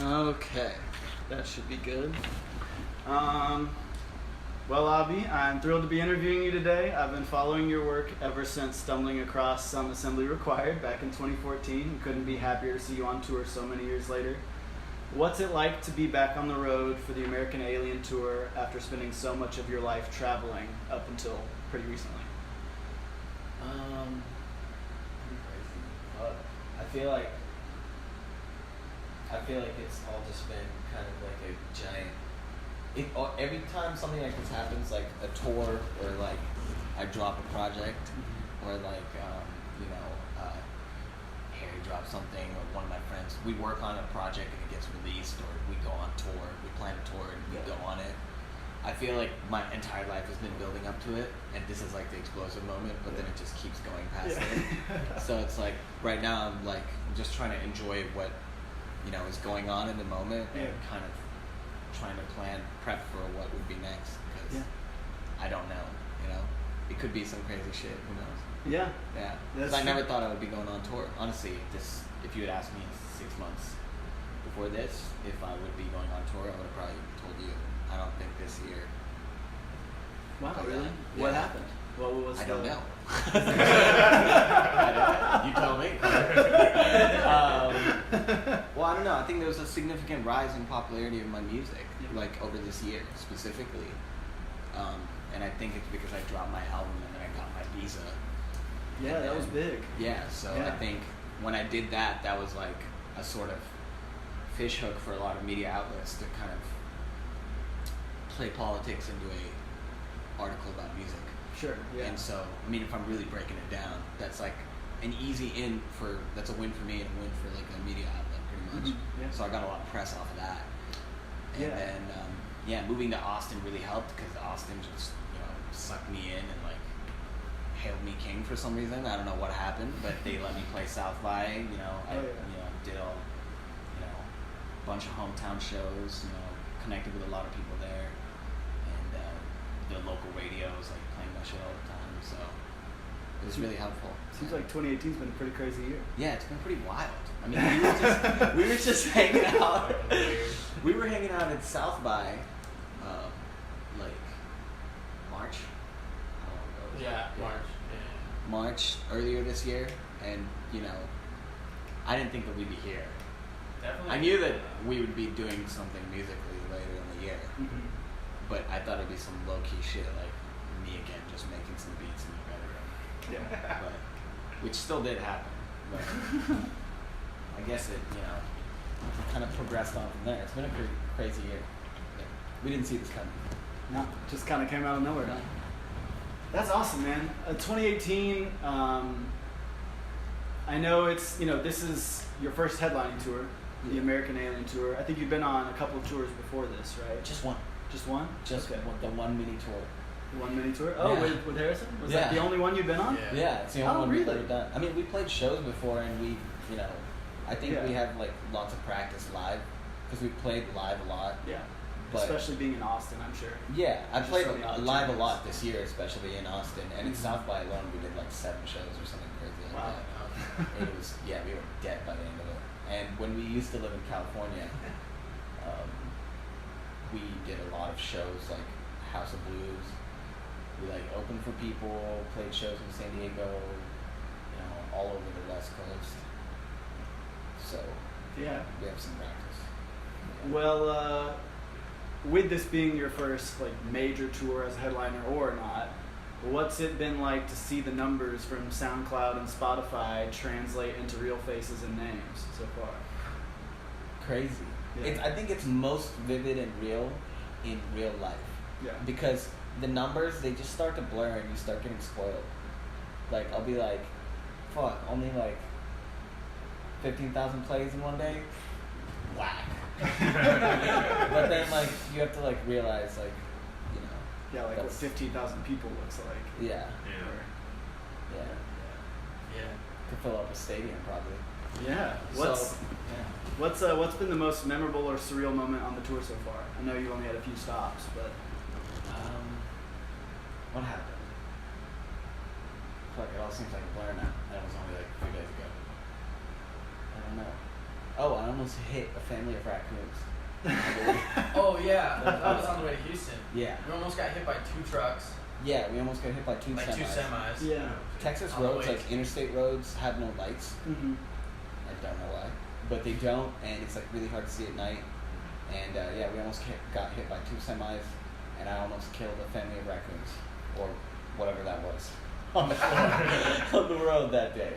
Okay, that should be good. Well, Abhi, I'm thrilled to be interviewing you today. I've been following your work ever since stumbling across Some Assembly Required back in 2014. Couldn't be happier to see you on tour so many years later. What's it like to be back on the road for the American Alien Tour after spending so much of your life traveling up until pretty recently? Pretty crazy. I feel like it's all just been kind of like a giant. Every time something like this happens, like a tour or like I drop a project, or like Harry drops something, or one of my friends, we work on a project and it gets released, or we go on tour, we plan a tour and we go on it. I feel like my entire life has been building up to it, and this is like the explosive moment, but then it just keeps going past it. So it's like right now I'm just trying to enjoy what is going on in the moment, and kind of trying to prep for what would be next, because I don't know, it could be some crazy shit, who knows. Yeah. Because I never thought I would be going on tour. Honestly, if you had asked me 6 months before this if I would be going on tour, I would have probably told you I don't think this year. Wow, really? What happened? What was I don't know. You tell me. Well, I don't know. I think there was a significant rise in popularity of my music, like over this year specifically. And I think it's because I dropped my album and then I got my visa. Yeah, that was big. Yeah, so I think when I did that, that was like a sort of fish hook for a lot of media outlets to kind of play politics into a article about music. Sure, yeah. And so, I mean, if I'm really breaking it down, that's like an easy that's a win for me and a win for like a media outlet pretty much. Mm-hmm. Yeah. So I got a lot of press off of that. And then, moving to Austin really helped, because Austin just, sucked me in and like hailed me king for some reason. I don't know what happened, but they let me play South by, I did a bunch of hometown shows, connected with a lot of people there. The local radios like playing my show all the time, so it was really helpful. Seems like 2018's been a pretty crazy year. Yeah, it's been pretty wild. I mean, we were just hanging out. We were hanging out at South by, like March. March earlier this year, and I didn't think that we'd be here. Definitely. I knew that we would be doing something musically later in the year. Mm-hmm. But I thought it'd be some low-key shit, like me again, just making some beats in the bedroom. Yeah. But, which still did happen. But I guess it, kind of progressed on from there. It's been a pretty crazy year. We didn't see this coming. No, just kind of came out of nowhere. No. That's awesome, man. 2018, I know it's, this is your first headlining tour, the American Alien Tour. I think you've been on a couple of tours before this, right? Just one. Just one? Just the one mini tour. One mini tour? Oh, Yeah. with Harrison? Was that the only one you've been on? Yeah, it's the only one we've ever done. I mean, we played shows before, and we, I think we have like lots of practice live, because we played live a lot. Yeah. But, especially being in Austin, I'm sure. Yeah, I played so many live a lot this year, especially in Austin, and in South by alone we did like 7 shows or something crazy like Wow. that. It was, we were dead by the end of it. And when we used to live in California, we did a lot of shows like House of Blues. We like opened for people, played shows in San Diego, all over the West Coast. So we have some practice. Yeah. Well, with this being your first like major tour as a headliner or not, what's it been like to see the numbers from SoundCloud and Spotify translate into real faces and names so far? Crazy. Yeah. I think it's most vivid and real in real life. Yeah. Because the numbers, they just start to blur and you start getting spoiled. Like, I'll be like, fuck, only like 15,000 plays in one day? Whack. But then, like, you have to, like, realize, like, Yeah, like what 15,000 people looks like. Yeah. Yeah. Could fill up a stadium, probably. Yeah. What's been the most memorable or surreal moment on the tour so far? I know you only had a few stops, but what happened? Fuck, it all seems like a blur now. That was only like a few days ago. I don't know. Oh, I almost hit a family of raccoons. Oh yeah, that was on the way to Houston. Yeah. We almost got hit by 2 trucks, Yeah, we almost got hit by two like semis. 2 semis. Yeah. Texas On the roads, way. like interstate roads, have no lights. Mm-hmm. I don't know why, but they don't, and it's like really hard to see at night. And yeah, we almost got hit by 2 semis, and I almost killed a family of raccoons, or whatever that was, on the on the road that day.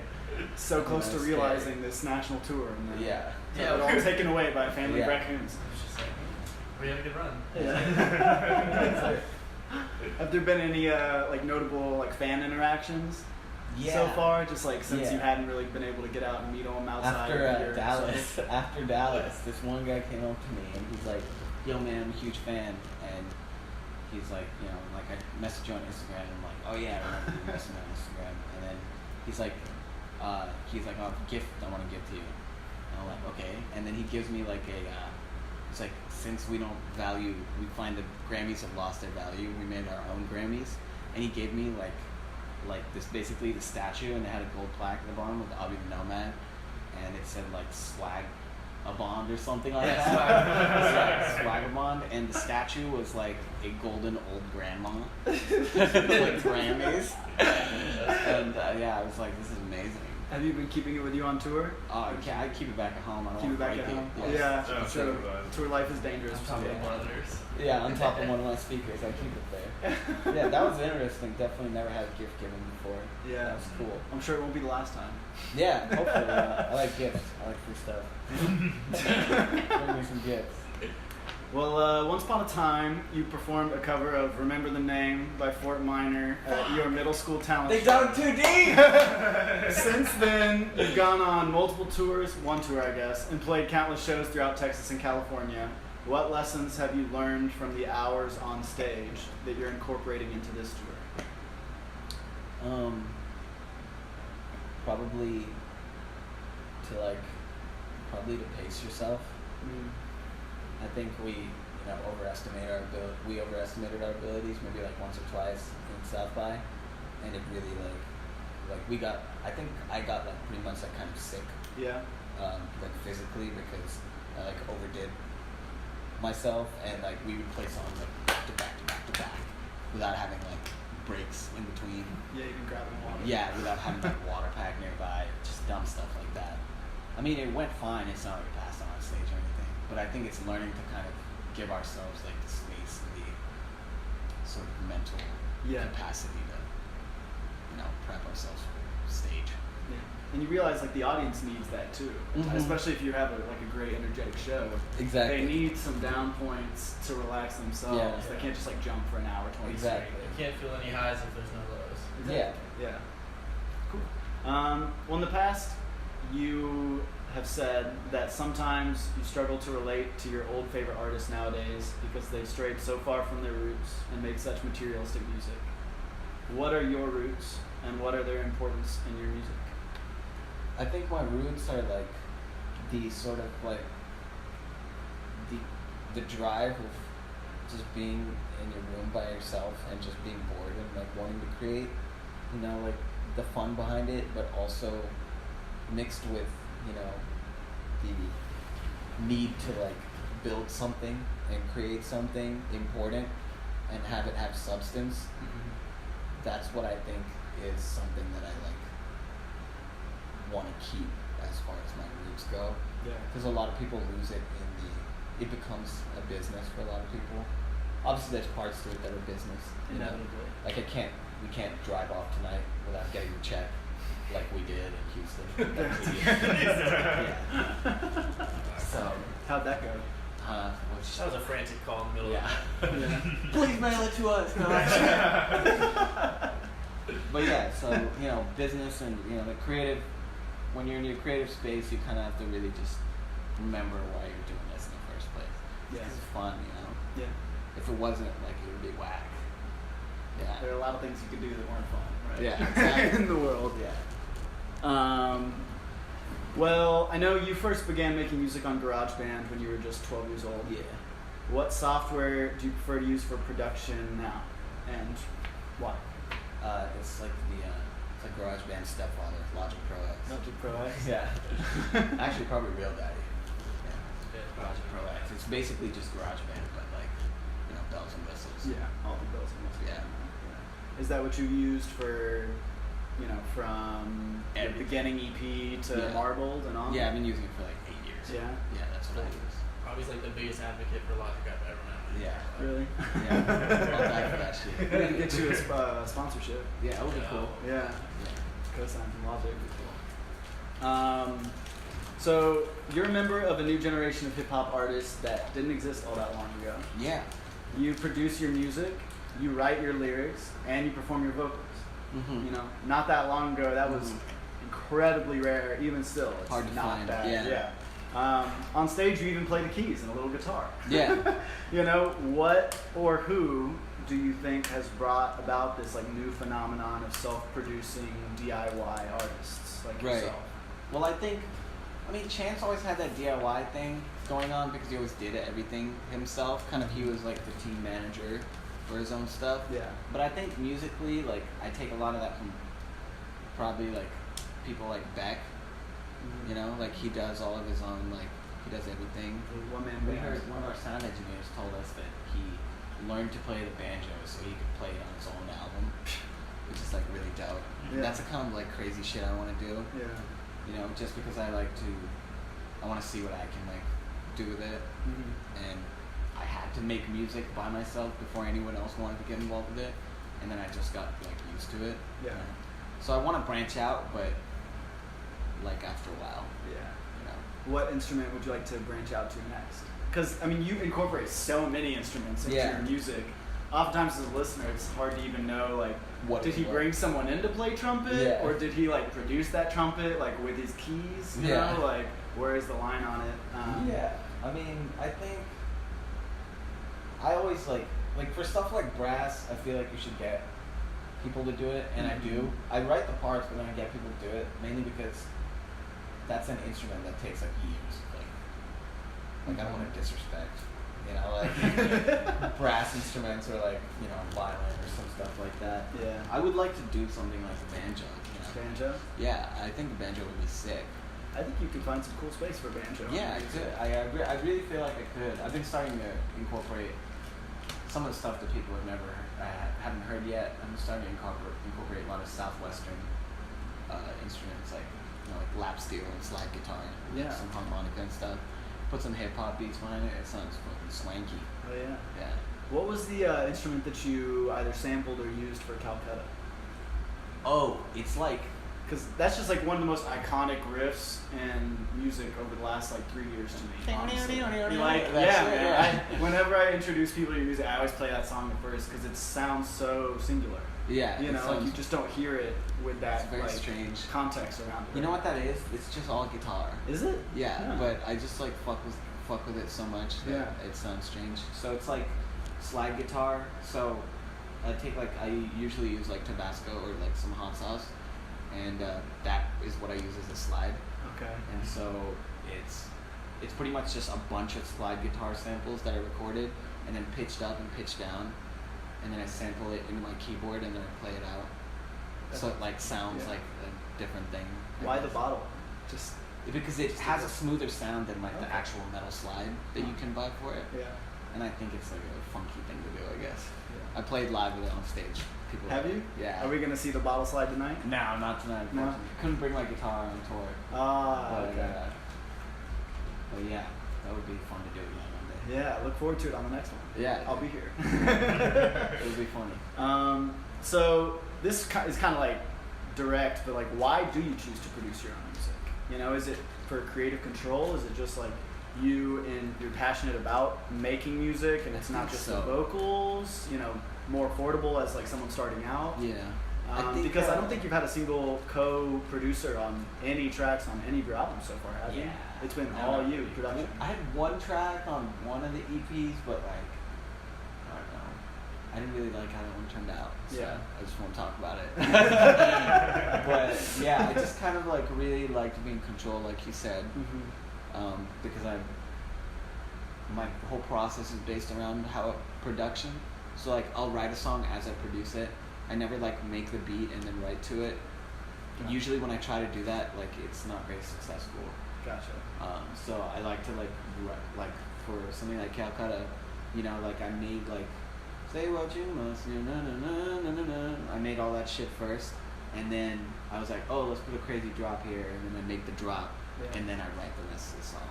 So close to That's realizing this national tour, and then Yeah. Yeah, it all taken away by a family of Yeah. raccoons. It's just like, we had a good run. Yeah. Have there been any like notable like fan interactions so far? Just like since Yeah. you hadn't really been able to get out and meet them outside After of your Dallas, after Dallas, this one guy came up to me and he's like, "Yo, man, I'm a huge fan." And he's like, you know, like I messaged you on Instagram. And I'm like, "Oh yeah, I remember you messaging me on Instagram." And then he's like, "Oh, a gift I want to give to you." And I'm like, "Okay." And then he gives me like it's like, since we find the Grammys have lost their value, we made our own Grammys, and he gave me like this, basically the statue, and it had a gold plaque at the bottom with Abhi the Nomad, and it said like swag a bond or something like that. Swag a bond, and the statue was like a golden old grandma, like Grammys, and yeah, I was like, this is amazing. Have you been keeping it with you on tour? I keep it back at home. I don't Keep it want back to at break home. it. Yeah, Yeah, true. supervised. Tour life is dangerous. On top of the monitors. Yeah, on top of one of my speakers, I keep it there. Yeah, that was interesting. Definitely never had a gift given before. Yeah, That was cool. I'm sure it won't be the last time. Yeah, hopefully. I like gifts. I like free stuff. Bring me some gifts. Well, once upon a time, you performed a cover of "Remember the Name" by Fort Minor at your middle school talent They show. dug too deep! Since then, you've gone on multiple tours, one tour I guess, and played countless shows throughout Texas and California. What lessons have you learned from the hours on stage that you're incorporating into this tour? Probably to pace yourself. I think we overestimated our abilities maybe like once or twice in South by, and it really I think I got like pretty much like kind of sick, Yeah. like physically, because I like overdid myself, and like we would play songs like back to back to back to back without having like breaks in between. Yeah, you can grab them water. Yeah, without having like a water pack nearby, just dumb stuff like that. I mean, it went fine. It's not like we passed on stage or anything, but I think it's learning to kind of give ourselves like the space and the sort of mental capacity to, prep ourselves for stage. Yeah. And you realize like the audience needs that too, Mhm. especially if you have a great energetic show. Exactly. They need some down points to relax themselves. Yeah. They can't just like jump for an hour 20 Exactly. You can't feel any highs if there's no lows. straight. Yeah. Yeah. Cool. Well, in the past, you have said that sometimes you struggle to relate to your old favorite artists nowadays because they've strayed so far from their roots and made such materialistic music. What are your roots, and what are their importance in your music? I think my roots are like the sort of like the drive of just being in your room by yourself and just being bored and like wanting to create, like the fun behind it, but also mixed with, the need to like build something and create something important and have it have substance. That's what I think is something that I like want to keep as far as my roots go. Yeah. Because a lot of people lose it it becomes a business for a lot of people. Obviously there's parts to it that are business. Inevitably. Like we can't drive off tonight without getting a check like we did in Houston. Yeah. So, How'd that go? That was a frantic call in the middle yeah. Yeah. Please mail it to us. But yeah, so business and the creative. When you're in your creative space, you kind of have to really just remember why you're doing this in the first place. Yeah. It's fun, Yeah. If it wasn't, like, it would be whack. Yeah. There are a lot of things you could do that weren't fun, right? Yeah, exactly. In the world. Yeah. Well, I know you first began making music on GarageBand when you were just 12 years old. Yeah. What software do you prefer to use for production now, and why? It's like it's like GarageBand stepfather, Logic Pro X. Logic Pro X. Yeah. Actually, probably Real Daddy. Logic Pro X. It's basically just GarageBand, but like, you know, bells and whistles. Yeah, all the bells and whistles. Yeah. Is that what you used for, you know, from the Everything. beginning EP to Yeah. Marbled and on? Yeah, I've been using it for like 8 years. Yeah? Yeah, that's what I use. Probably like the biggest advocate for Logic I've ever met. Yeah. Really? Yeah. I'll die for that shit. We need to get you a sponsorship. Yeah, that would be cool. Yeah. Yeah. Co-sign from Logic would be cool. So you're a member of a new generation of hip hop artists that didn't exist all that long ago. Yeah. You produce your music, you write your lyrics, and you perform your vocals. Mm-hmm. You know, not that long ago, that was incredibly rare. Even still, it's Hard to not find, bad. yeah. On stage, you even play the keys and a little guitar. Yeah. You know, what or who do you think has brought about this like new phenomenon of self-producing DIY artists like Right. yourself? Well, I mean, Chance always had that DIY thing going on because he always did everything himself. Kind of, he was like the team manager for his own stuff. Yeah. But I think musically, like, I take a lot of that from probably like people like Beck. You know, like he does all of his own, like he does everything. One man We band. heard one of our sound engineers told us that he learned to play the banjo so he could play it on his own album, which is like really dope. Yeah. That's the kind of like crazy shit I want to do. Yeah. You know, just because I want to see what I can like do with it, and I had to make music by myself before anyone else wanted to get involved with it, and then I just got like used to it. Yeah. So I want to branch out, but like after a while, Yeah. you know. What instrument would you like to branch out to next? Because I mean, you incorporate so many instruments into Yeah. your music. Oftentimes, as a listener, it's hard to even know like, What did is he what? bring someone in to play trumpet, Yeah. or did he like produce that trumpet like with his keys? You Yeah. know, like where is the line on it? Yeah, I mean, I think I always like for stuff like brass, I feel like you should get people to do it, and I do. I write the parts, but then I get people to do it mainly because that's an instrument that takes like years. Like I don't want to disrespect, you know, like brass instruments or like, you know, violin or some stuff like that. Yeah. I would like to do something like a banjo. You know? Banjo. Yeah, I think a banjo would be sick. I think you could find some cool space for banjo. Yeah, I could. I really feel like I could. I've been starting to incorporate some of the stuff that people have never haven't heard yet. I'm starting to incorporate a lot of southwestern instruments like, you know, like lap steel and slide guitar, Yeah. some harmonica and stuff. Put some hip hop beats behind it. It sounds fucking swanky. Oh yeah. Yeah. What was the instrument that you either sampled or used for Calcutta? Oh, it's like Because that's just like one of the most iconic riffs in music over the last like 3 years to me. Honestly. Like, That's yeah, it, man. yeah. Whenever I introduce people to your music, I always play that song at first because it sounds so singular. yeah. You it know, like sounds- you just don't hear it with that It's very like strange. context around it. You know what that is? It's just all guitar. Is it? Yeah, but I just like fuck with it so much that Yeah. it sounds strange. So it's like slide guitar. So I usually use like Tabasco or like some hot sauce, and that is what I use as a slide. Okay. And so it's pretty much just a bunch of slide guitar samples that are recorded and then pitched up and pitched down, and then I sample it into my keyboard and then I play it out. So it like sounds Yeah. like a different thing. Why the bottle? Just Because it has a smoother sound than like the Okay. actual metal slide that you can buy for it, yeah. and I think it's like a funky thing to do. I guess Yeah. I played live with it on stage. People Have you? Yeah. Are we gonna see the bottle slide tonight? No, not tonight. No? unfortunately. Couldn't bring my guitar on tour. Ah, But, okay. but yeah, that would be fun to do again one day. Yeah, I look forward to it on the next one. Yeah. I'll be here. It would be funny. So this is kind of like direct, but like, why do you choose to produce your own music? You know, is it for creative control? Is it just like you're passionate about making music and it's not think just so. the vocals? You know, more affordable as like someone starting out. Yeah. Because I don't think you've had a single co-producer on any tracks on any of your albums so far, have you? Yeah. It's been No, all no. you, production. I had one track on one of the EPs, but like, I don't know. I didn't really like how that one turned out. So Yeah. I just won't talk about it. But yeah, I just kind of like really like to be in control, like you said, because my whole process is based around production. So like I'll write a song as I produce it. I never like make the beat and then write to it. Yeah. Usually when I try to do that, like it's not very successful Gotcha. So I like to like for something like Calcutta, you know, like I made like say what you must, you know, na na na na na. I made all that shit first, and then I was like, oh, let's put a crazy drop here, and then I make the drop, and then I write the rest of the song.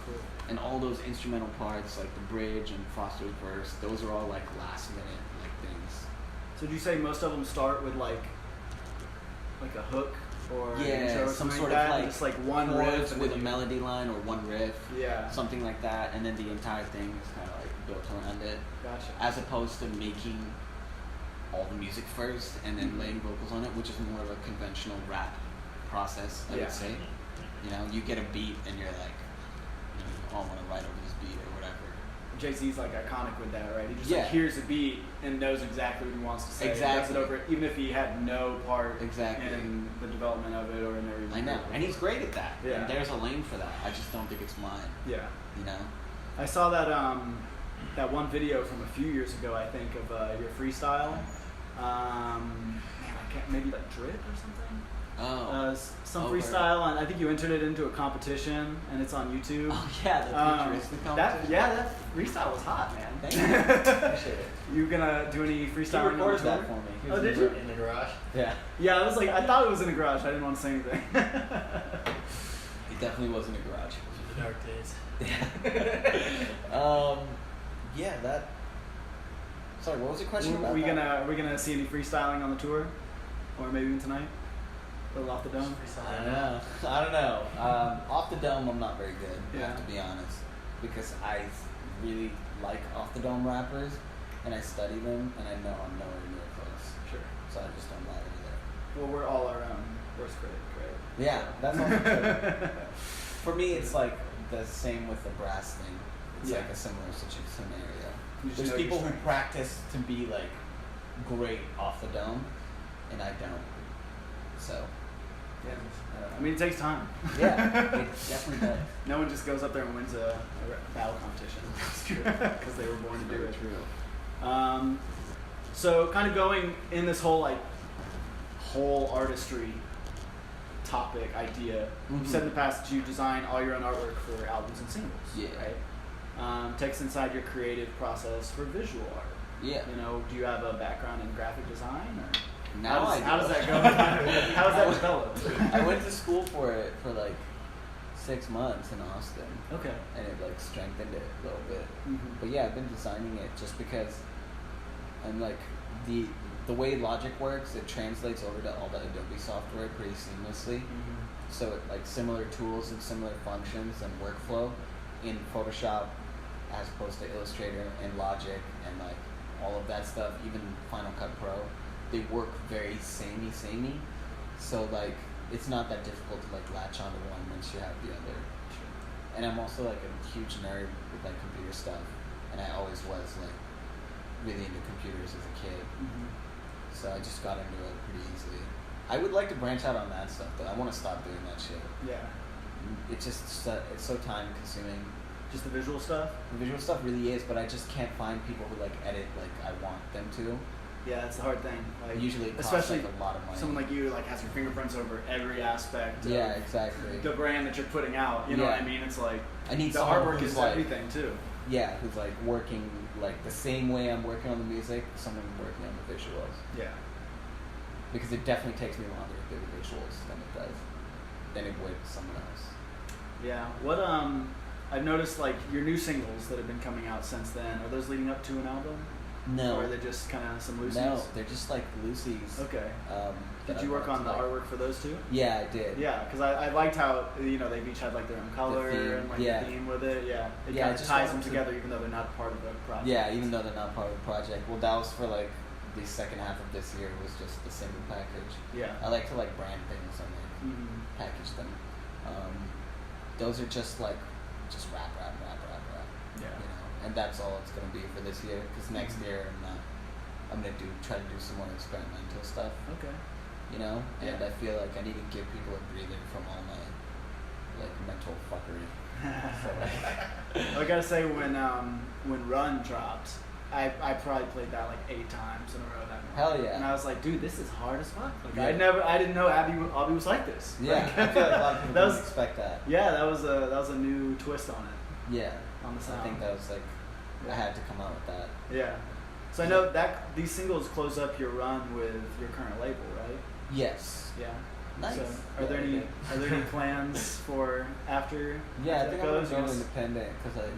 Cool. And all those instrumental parts, like the bridge and Foster's verse, those are all like last minute like things. So did you say most of them start with like a hook or an intro or some something sort like of that? like Just like one chords riff and with a then melody line or one riff, something something like that, and then the entire thing is kind of like built around it. Gotcha. As opposed to making all the music first and then laying vocals on it, which is more of a conventional rap process, I would say. You know, you get a beat and you're like, you know, you all want to write over this beat or whatever. Jay-Z's like iconic with that, right? He just Yeah. like hears a beat and knows exactly what he wants to say. He does Exactly. it over, even if he had no part Exactly. in the development of it or in everything. I know, and he's great at that. Yeah. And there's a lane for that. I just don't think it's mine. Yeah. You know. I saw that that one video from a few years ago, I think, of your freestyle. Man, I can't, maybe like Drip or something. Oh. Some Okay. freestyle, and I think you entered it into a competition, and it's on YouTube. Oh yeah, the futuristic competition. that freestyle was hot, man. Thank you. Appreciate it. You gonna do any He freestyling? recorded on that tour? for me. Oh, did you? In the garage. Yeah. Yeah, I was like, I thought it was in the garage. I didn't want to say anything. It definitely was in a garage. The dark days. Yeah, that. Sorry, what was the question about? Are we gonna see any freestyling on the tour, or maybe even tonight? A little off the dome. I don't know. Off the dome, I'm not very good. I Yeah. have to be honest, because I really like off the dome rappers, and I study them, and I know I'm nowhere near close. Sure. So I just don't lie over there. Well, we're all our own worst critic, right? Yeah, that's also true. For me, it's like the same with the brass thing. It's Yeah. like a similar scenario. You just There's know your people who strengths. practice to be like great off the dome, and I don't. So Yeah. I mean, it takes time. yeah, it definitely does. No one just goes up there and wins a battle competition. That's true. Because they were born to do Very it. true. So kind of going in this whole whole artistry topic idea. You said in the past that you design all your own artwork for albums and singles. Yeah. Right. Takes inside your creative process for visual art. Yeah. You know, do you have a background in graphic design or? Now how does that go? How is that developed? I went to school for it for like 6 months in Austin, Okay. and it like strengthened it a little bit. Mm-hmm. But yeah, I've been designing it just because I'm like the way Logic works, it translates over to all the Adobe software pretty seamlessly. Mm-hmm. So it, like similar tools and similar functions and workflow in Photoshop as opposed to Illustrator and Logic and like all of that stuff, even Final Cut Pro, they work very samey. So like it's not that difficult to like latch onto one once you have the other. And I'm also like a huge nerd with like computer stuff, and I always was like really into computers as a kid. Mm-hmm. So I just got into it pretty easily. I would like to branch out on that stuff, but I want to stop doing that shit. Yeah. It's just it's so time consuming. Just the visual stuff? The visual stuff really is, but I just can't find people who like edit like I want them to. Yeah, that's the hard thing. Like, Usually it costs especially like a lot of money. someone like you has your fingerprints over every aspect of Yeah, exactly. the brand that you're putting out. You know what I mean? It's like I need the someone artwork who's is like, everything too. Yeah, who's like working like the same way I'm working on the music, someone working on the visuals. Yeah. Because it definitely takes me longer to do the visuals than it would someone else. Yeah. What I've noticed like your new singles that have been coming out since then, are those leading up to an album? No. Or are they just kind of some loosies? No, they're just like loosies. Okay. that Did you I work want on to, the like- artwork for those two? Yeah, I did. Yeah, because I liked how they've each had like their own color theme, and like yeah. the theme with it. Yeah, it Yeah, I kind of just ties wanted them to- together even though they're not part of the project. Yeah, even though they're not part of the project. Well, that was for like the second half of this year was just the single package. Yeah. I like to like brand things and like Mm-hmm. package them. Those are just like rap. Yeah. You know, and that's all it's gonna be for this year. Because next year I'm gonna try to do some more experimental stuff. Okay. You know, and Yeah. I feel like I need to give people a breather from all my like mental fuckery. So, like, I gotta say when Run dropped, I probably played that like 8 times in a row that morning. Hell yeah. And I was like, dude, this is hard as fuck. Like Yeah. I didn't know Abhi was like this. Yeah, Like, I feel like a lot of people that don't was, expect that. yeah, that was a new twist on it, Yeah, on the sound. I think that was like, I had to come out with that. Yeah. So I know that these singles close up your run with your current label, right? Yes. Yeah. Nice. So Yeah, are there any plans for after? Yeah, I after think that I'm gonna goes? go independent because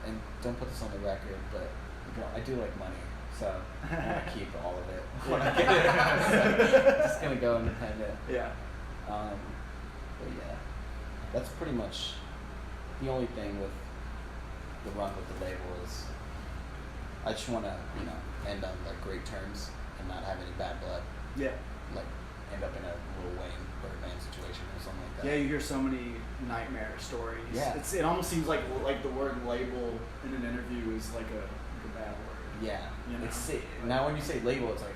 and don't put this on the record, but I do like money, so I'm gonna keep all of it when I get it. So I'm just gonna go independent. Yeah. But yeah, that's pretty much the only thing with the run with the label is I just want to end on like great terms and not have any bad blood. Yeah. Like end up in a Lil Wayne Birdman situation or something like that. Yeah, you hear so many nightmare stories. Yeah. It almost seems like the word label in an interview is like a bad word. Yeah. You know? Now when you say label, it's like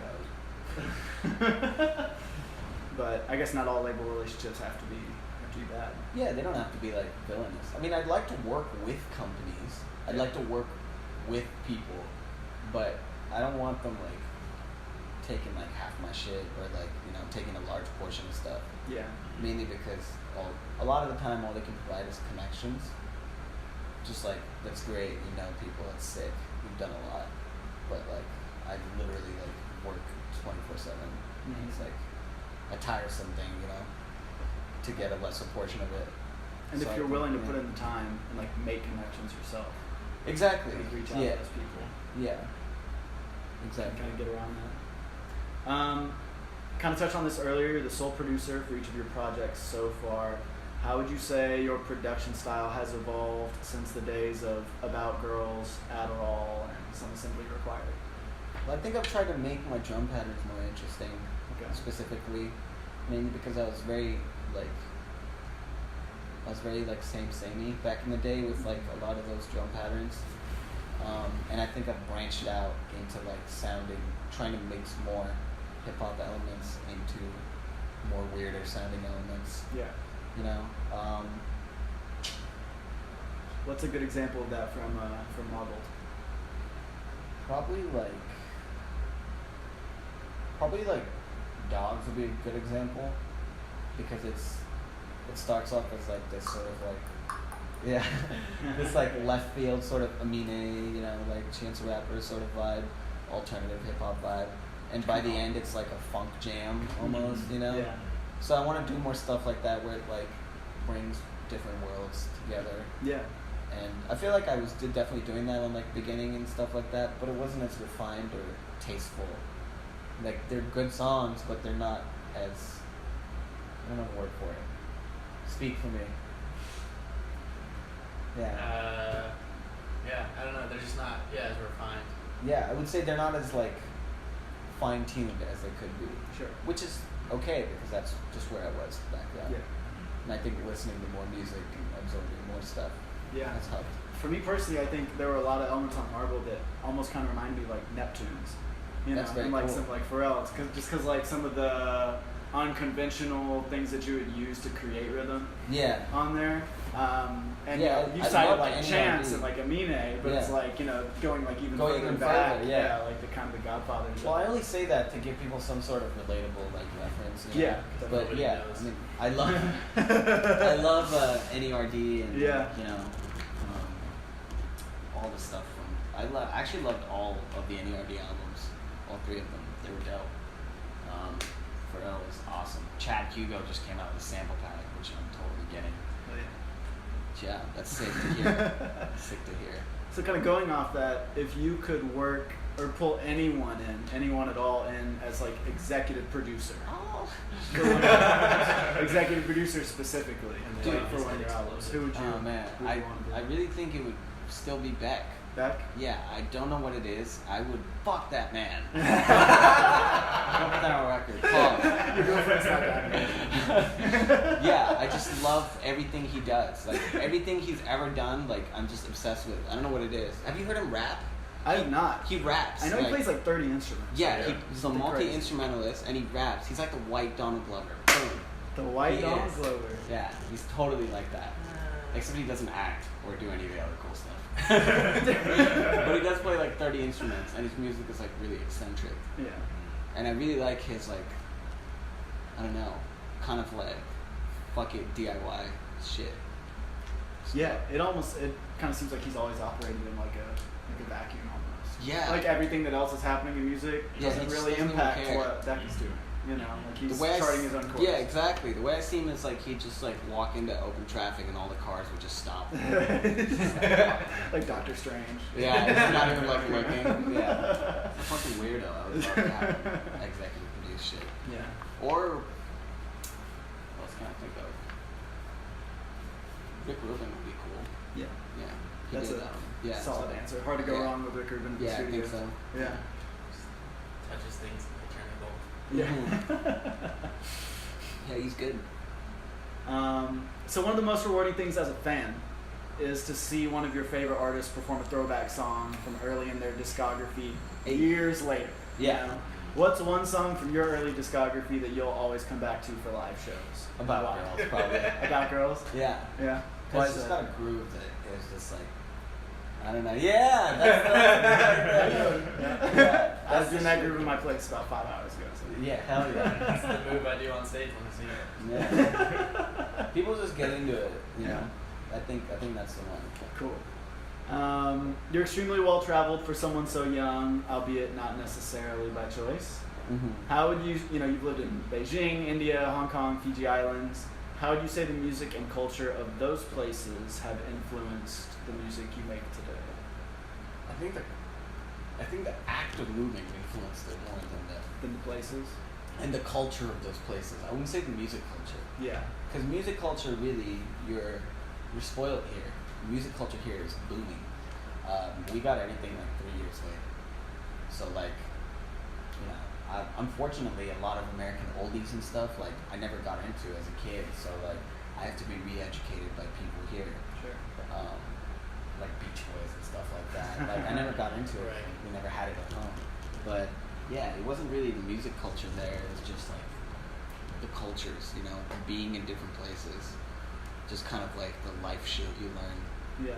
But I guess not all label relationships have to be bad. yeah, they don't have to be like villainous. I mean, I'd like to work with companies. I'd like to work with people, but I don't want them like taking like half my shit or like taking a large portion of stuff. Yeah. Mainly because a lot of the time all they can provide is connections. Just like that's great, people, that's sick. You've done a lot, but like I literally like work 24/7. Mhm. It's like a tiresome thing, to get a lesser portion of it. And So if I you're think, willing to put in the time and like make connections yourself, exactly, like reach out yeah, to those people. yeah, exactly. Kind of get around that. Kind of touched on this earlier. You're the sole producer for each of your projects so far. How would you say your production style has evolved since the days of About Girls, Adderall, and Some Assembly Required? Well, I think I've tried to make my drum patterns more interesting, Okay. specifically, mainly because I was very samey back in the day with like a lot of those drum patterns, and I think I've branched out into like trying to mix more hip hop elements into more weirder sounding elements. Yeah. What's a good example of that from Marbled? Probably like Dogs would be a good example because it starts off as like this sort of like this like left field sort of Amine, like Chance the Rapper sort of vibe, alternative hip hop vibe, and by the end it's like a funk jam almost, Yeah. So I want to do more stuff like that where it like brings different worlds together. Yeah. And I feel like I was definitely doing that on like beginning and stuff like that, but it wasn't as refined or tasteful. Like they're good songs, but they're not as I don't know the word for it. Speak for me. Yeah. Yeah, I don't know. They're just not as refined. Yeah, I would say they're not as like fine tuned as they could be. Sure. Which is okay because that's just where I was back then. Yeah. And I think listening to more music and absorbing more stuff Yeah. has helped. For me personally, I think there were a lot of elements on Marble that almost kind of reminded me of like Neptunes, That's very and like cool. some like Pharrell. It's because like some of the unconventional things that you would use to create rhythm Yeah. on there. And Yeah, you I cited love like any Chance idea. and like Amine, but it's Yeah. like going like even Going further even back. further, yeah. Like the kind of the Godfathers. Well, I only say that to give people some sort of relatable like reference. Yeah, But nobody yeah, knows. I mean, I love NERD and Yeah. all the stuff from. I actually loved all of the NERD albums, all 3 of them. They were dope. Pharrell was awesome. Chad Hugo just came out with a sample pack, which I'm totally getting. Oh, yeah. Yeah, that's sick to hear. Sick to hear. So kind of going off that, if you could work or pull anyone at all in as like executive producer, Oh. executive producer specifically, Dude, like, for one of your albums, who would you? Oh man, who would you want to I be? really think it would still be Beck. Beck. Yeah, I don't know what it is. I would fuck that man. Don't put that on record. Pause. Your girlfriend's not that Yeah, I just love everything he does. Like everything he's ever done, like I'm just obsessed with. I don't know what it is. Have you heard him rap? I have not. He raps. I know he plays like 30 instruments. Yeah, Yeah. he's a Pretty crazy. multi-instrumentalist and he raps. He's like the white Donald Glover. Boom. The White He Donald is. Glover. Yeah, he's totally like that. Except he doesn't act or do any of the other cool stuff. But he does play like 30 instruments, and his music is like really eccentric. Yeah. And I really like his like, I don't know, kind of like, fuck it DIY shit. Yeah, it kind of seems like he's always operating in like a vacuum almost. Yeah. Like everything that else is happening in music doesn't really impact what Deck is doing. You know, like he's charting his own course. Yeah, exactly. The way I see him is like he'd just like walk into open traffic and all the cars would just stop. Like Doctor Strange. Yeah, it's not even like looking. Yeah. It's a fucking weirdo. I would love to have him executive produce shit. Yeah. Or, what else can I think of? Rick Rubin would be cool. Yeah. Yeah. That's a solid answer. Hard to go wrong with Rick Rubin in the studio. I think so. Yeah. Touches things and they turn it gold. Yeah. Yeah, he's good. So one of the most rewarding things as a fan is to see one of your favorite artists perform a throwback song from early in their discography years later. Yeah. You know? What's one song from your early discography that you'll always come back to for live shows? About girls, probably. About girls? Yeah. Yeah. Because it's just got a groove that is just like, I don't know. Yeah, that's I was doing that groove in my place about 5 hours ago. So. Yeah, hell yeah. That's the move I do on stage when I see it. Yeah. People just get into it, you know. I think that's the one. Cool. You're extremely well traveled for someone so young, albeit not necessarily by choice. Mm-hmm. How would you've lived in Beijing, India, Hong Kong, Fiji Islands. How would you say the music and culture of those places have influenced the music you make today? I think the act of moving influenced it more than the places? And the culture of those places. I wouldn't say the music culture. Yeah. Because music culture really, you're spoiled here. Music culture here is booming. We got everything like 3 years later. So like, you know, unfortunately a lot of American oldies and stuff, like I never got into as a kid. So like, I have to be re-educated by people here. Sure. Like Beach Boys and stuff like that. Like I never got into it. Right. We never had it at home. But yeah, it wasn't really the music culture there. It was just like the cultures, you know, being in different places. Just kind of like the life shit you learn. Yeah.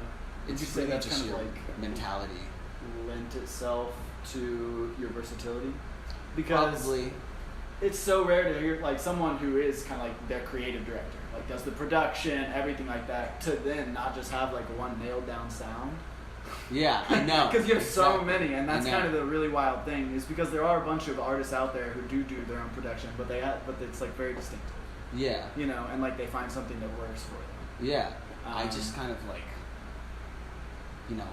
It's Would you say really that's just kind of your like mentality. lent itself to your versatility? Because Probably. it's so rare to hear like someone who is kind of like their creative director, like does the production, everything like that, to then not just have like one nailed down sound. Yeah, I know. Because you have so Exactly. many, and that's kind of the really wild thing is because there are a bunch of artists out there who do their own production, but it's like very distinctive. Yeah. You know, and like they find something that works for them. Yeah. I just kind of like, you know,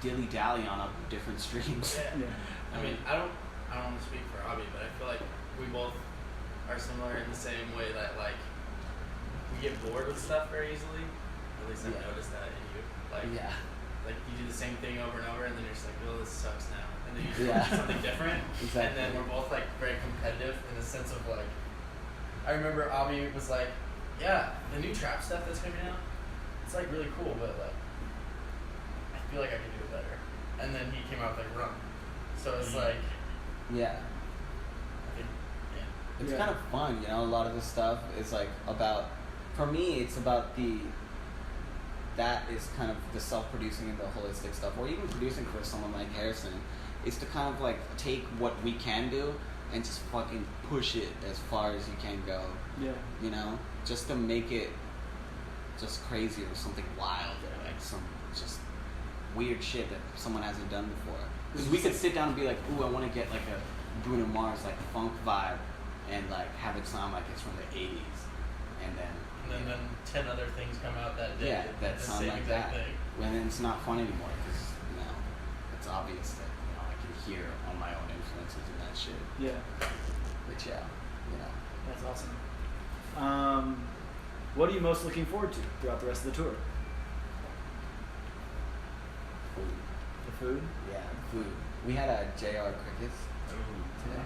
dilly dally on different streams. Yeah. I mean, I don't want to speak for Abhi, but I feel like we both are similar in the same way that like we get bored with stuff very easily. At least I've noticed that in you. Like, like you do the same thing over and over, and then you're just like, oh, this sucks now, and then you do something different. Exactly. And then we're both like very competitive in the sense of like, I remember Abhi was like, yeah, the new trap stuff that's coming out, it's like really cool, but like I feel like I could do it better. And then he came out with like Run. So it's like, Yeah. I think, It's kind of fun, you know. A lot of this stuff is like about, for me, it's about that is kind of the self-producing and the holistic stuff, or even producing for someone like Harrison, is to kind of like take what we can do and just fucking push it as far as you can go. Yeah. You know, just to make it just crazy or something wild or like some just weird shit that someone hasn't done before. Because we could sit down and be like, ooh, I want to get like a Bruno Mars like funk vibe and like have it sound like it's from the 80s, and then 10 other things come out that day. that the sound same like exact that. thing. When it's not fun anymore because, you know, it's obvious that, you know, I can hear all my own influences in that shit. Yeah. But yeah, you know. That's awesome. What are you most looking forward to throughout the rest of the tour? Food. The food? Yeah, food. We had a JR Crickets today.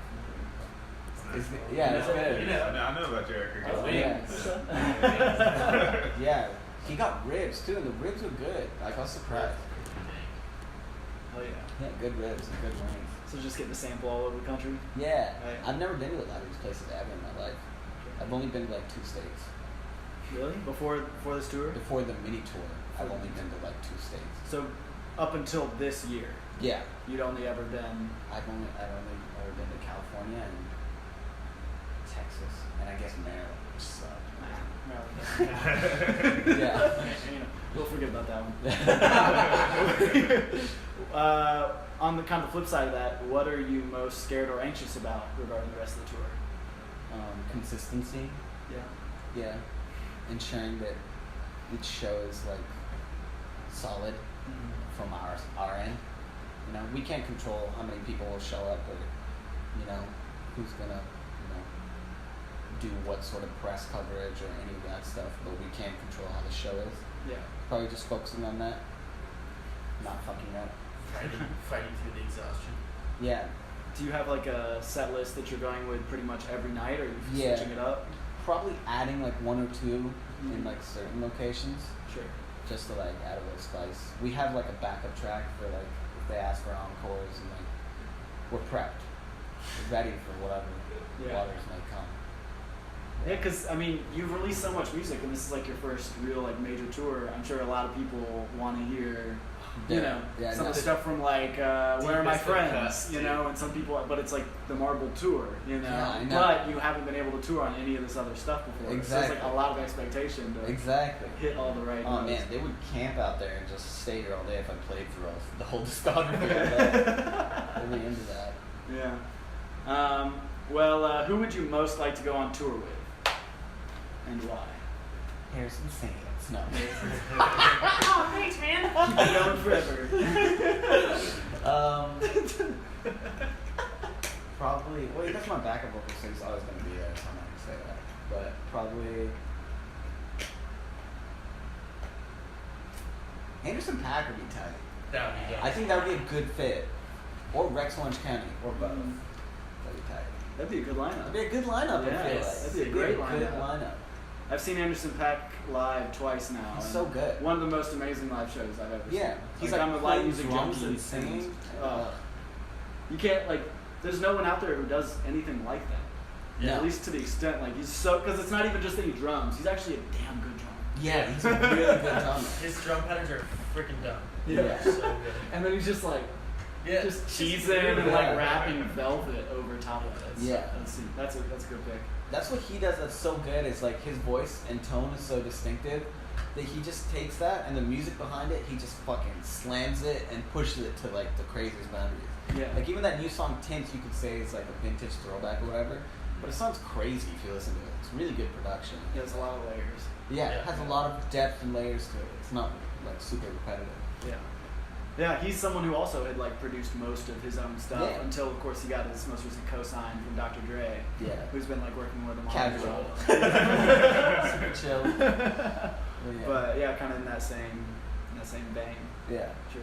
It's good. I know about Jared Crickets. Oh, Yeah, he got ribs too, and the ribs were good. Like I was surprised. Oh yeah. Yeah, good ribs and good wings. So just getting a sample all over the country? Yeah, Right. I've never been to a lot of these places ever in my life. I've only been to like 2 states. Really? Before this tour? Before the mini tour, I've only been to like 2 states. So up until this year, Yeah. you'd only ever been. I've only ever been to California and Texas, and I guess Maryland, which sucked. Yeah. You know, we'll forget about that one. On the kind of flip side of that, what are you most scared or anxious about regarding the rest of the tour? Consistency. Yeah. Yeah. Ensuring that each show is like solid from our end. You know, we can't control how many people will show up or, you know, who's gonna, you know, do what sort of press coverage or any of that stuff, but we can control how the show is. Yeah. Probably just focusing on that, not fucking up. Fighting through the exhaustion. Yeah. Do you have like a set list that you're going with pretty much every night, or are you Yeah. switching it up? Probably adding like 1 or 2 in like certain locations, Sure. just to like add a little spice. We have like a backup track for like if they ask for encores, and like we're prepped, we're ready for whatever waters may come. Yeah, because I mean, you've released so much music, and this is like your first real like major tour. I'm sure a lot of people want to hear, you know, some of the stuff from like Where Are My Deepest of Friends, cuts, you know, and some people, but it's like the Marble tour, you know. Yeah, I know. But you haven't been able to tour on any of this other stuff before. Exactly. So it's like a lot of expectation to Exactly. hit all the right Oh notes. man, they would camp out there and just stay here all day if I played for us. The whole discography. They'd be into that. Yeah. Well, who would you most like to go on tour with, and why? Harrison Sands. No. Oh, thanks, man. Keep it going forever. Probably. Well, that's my backup vocal, so he's always gonna be there. So I'm not gonna say that. But probably Anderson .Paak would be tight. That would be dope. I think that would be a good fit. Or Rex Orange County, or both. Mm. That'd be tight. That'd be a good lineup. That'd be a good lineup. Yeah, I feel like. that'd be a great Good lineup. lineup. I've seen Anderson .Paak live twice now. He's and so good. One of the most amazing live shows I've ever seen. Yeah, he's like I'm a live playing music drums junkie, and singing. You can't like. There's no one out there who does anything like that. Yeah. At least to the extent like he's so, because it's not even just that he drums. He's actually a damn good drummer. Yeah, he's a really good drummer. His drum patterns are freaking dumb. Yeah. So good. And then he's just like, Yeah. just cheesing and like Yeah. rapping Velvet over top of it. Yeah. That's a good pick. That's what he does that's so good is like his voice and tone is so distinctive that he just takes that and the music behind it, he just fucking slams it and pushes it to like the craziest boundaries. Yeah. Like even that new song Tints, you could say it's like a vintage throwback or whatever, but it sounds crazy if you listen to it. It's really good production. He has a lot of layers. Yeah, it Yeah. has a lot of depth and layers to it. It's not like super repetitive. Yeah. Yeah, he's someone who also had like produced most of his own stuff Yeah. until of course he got his most recent co-sign from Dr. Dre. Yeah. Who's been like working with him on Casual. the Super chill. Yeah. But yeah, kind of in that same vein. Yeah. Sure.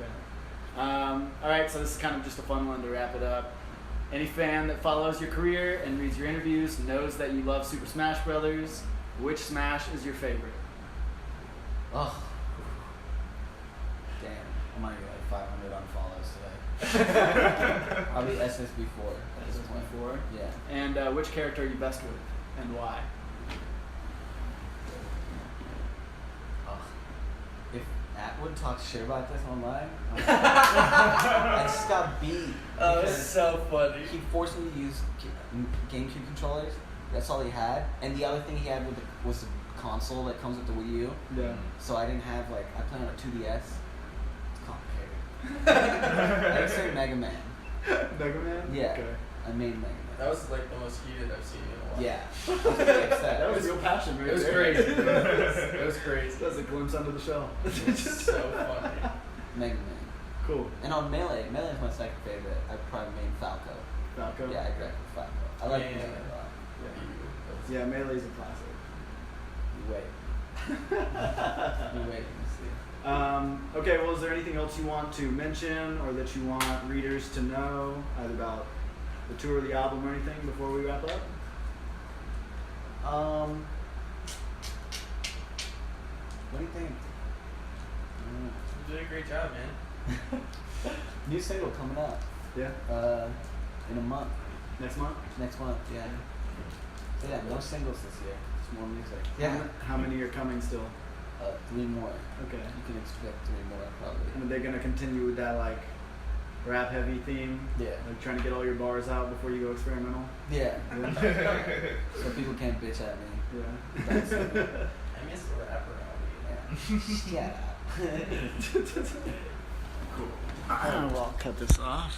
All right, so this is kind of just a fun one to wrap it up. Any fan that follows your career and reads your interviews knows that you love Super Smash Brothers. Which Smash is your favorite? Oh. Damn. I'm gonna get like 500 unfollows today. Probably SSB4 at this point. SSB4? Yeah. And which character are you best with, and why? If Atwood talks shit about this online, I just got beat. Oh, it's because so funny. he forced me to use GameCube controllers. That's all he had. And the other thing he had was the console that comes with the Wii U. Yeah. So I didn't have like, I played on a 2DS. It's complicated. I would say Mega Man. Mega Man? Yeah. Okay. I made Mega Man. That was like the most heated I've seen in a while. Yeah. I was pretty upset. That was real passion right It was there. crazy. It was crazy. That's a glimpse under the shell. It's so funny. Mega Man. Cool. And on Melee is my second favorite. I probably made Falco. Falco? Yeah, I grabbed Falco. I like Yeah. Melee a lot. Yeah, Melee's a classic. You wait. You wait and see. Okay, well, is there anything else you want to mention or that you want readers to know, either about the tour, the album, or anything before we wrap up? What do you think? You did a great job, man. New single coming out. Yeah. In a month. Next month? Next month, yeah. So yeah, no singles this year. Just more music. Yeah. How many are coming still? 3 more. Okay. You can expect 3 more probably. And they're gonna continue with that like rap heavy theme. Yeah. Like trying to get all your bars out before you go experimental. Yeah. Yeah. So people can't bitch at me. Yeah. That's it. I miss the rapper Abhi. Yeah. Shut up. Cool. I'll cut this off.